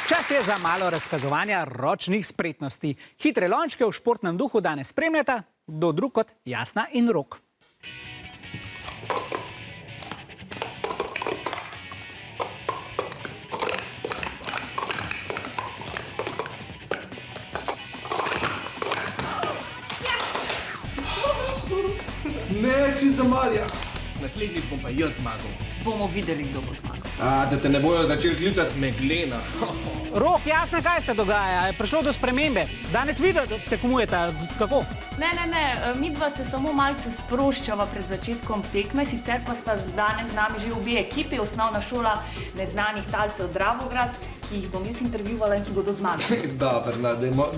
Čas je za malo razkazovanja ročnih spretnosti. Hitre lončke v športnem duhu danes spremljata kdo drug kot Jasna in Rok. Ne, če zamalja. Naslednjič bom pa jaz zmagal. Bomo videli, kdo bo zmagal. Da te ne bojo začeli klicati Meglena. Rok, Jasna, kaj se dogaja? Je prišlo do spremembe? Danes vi tekmujeta, kako? Ne, midva se samo malce sproščava pred začetkom tekme, sicer pa sta danes z nami že obe ekipi, osnovna šola neznanih talcev Dravograd, ki jih bom jaz intervjuvala in ki bodo zmagali. Dobro,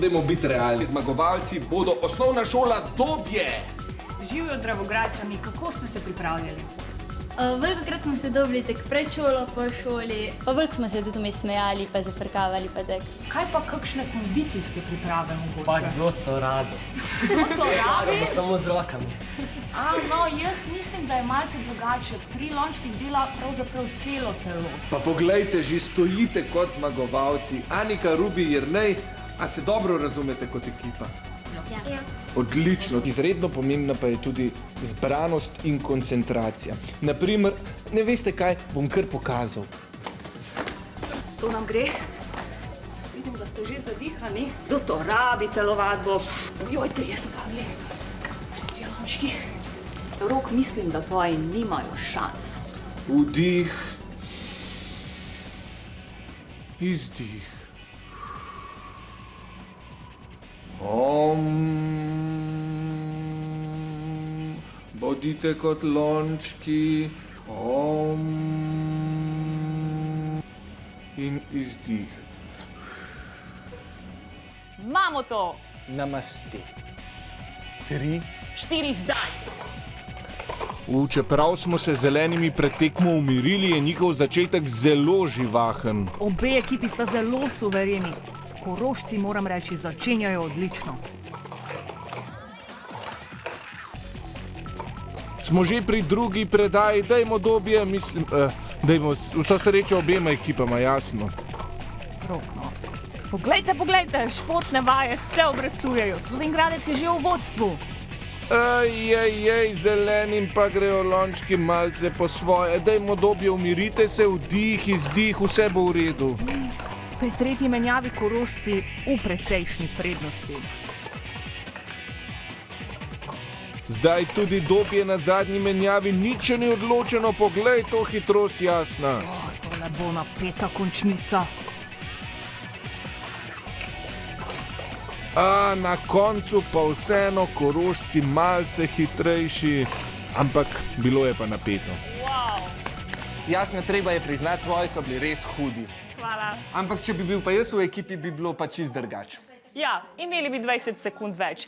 dajmo biti realni. Zmagovalci bodo osnovna šola Dobje. Živijo Dravogradčani, kako ste se pripravljali? Velikokrat smo se dobili tek pred šolo, po šoli, pa veliko smo se tudi vmes smejali, pa zafrkavali, pa tek. Kaj pa kakšne kondicijske priprave mogoče? Pa kdo to rabi? To rabi? Pa samo z rokami. No, jaz mislim, da je malce drugače. Pri lončkih dela pravzaprav celo telo. Pa poglejte, že stojite kot zmagovalci. Anika, Rubi, Jernej, a se dobro razumete kot ekipa? Ja. Odlično. Izredno pomembna pa je tudi zbranost in koncentracija. Naprimer, ne veste kaj, bom kar pokazal. To nam gre. Vidim, da ste že zadihani. Kdo to rabi telovadbo? Joj, 30 padli. 4 lončki. Rok, mislim, da tvoji nimajo šans. Vdih. Izdih. Bodite kot lončki. In izdih. Imamo to! Namaste. 4 zdaj. Čeprav smo se zelenimi pred tekmo umirili, je njihov začetek zelo živahen. Obe ekipi sta zelo suvereni. Korošci, moram reči, začenjajo odlično. Smo že pri drugi predaji, dajmo Dobje, mislim, dajmo vso srečo obema ekipama, jasno. Rok, no. Poglejte, športne vaje se obrestujejo. Slovenjgradec je že v vodstvu. Zelenim pa grejo lončki malce po svoje. Dajmo Dobje, umirite se, vdih, izdih, vse bo v redu. Pri tretji menjavi Korošci v precejšnji prednosti. Zdaj tudi Dobje na zadnji menjavi, nič ni odločeno, poglej to hitrost, Jasna. Tole bo napeta končnica. Na koncu pa vseeno Korošci malce hitrejši, ampak bilo je pa napeto. Wow. Jasno, treba je priznati, tvoji so bili res hudi. Hvala. Ampak če bi bil pa jaz v ekipi, bi bilo pa čist drugače. Ja, imeli bi 20 sekund več.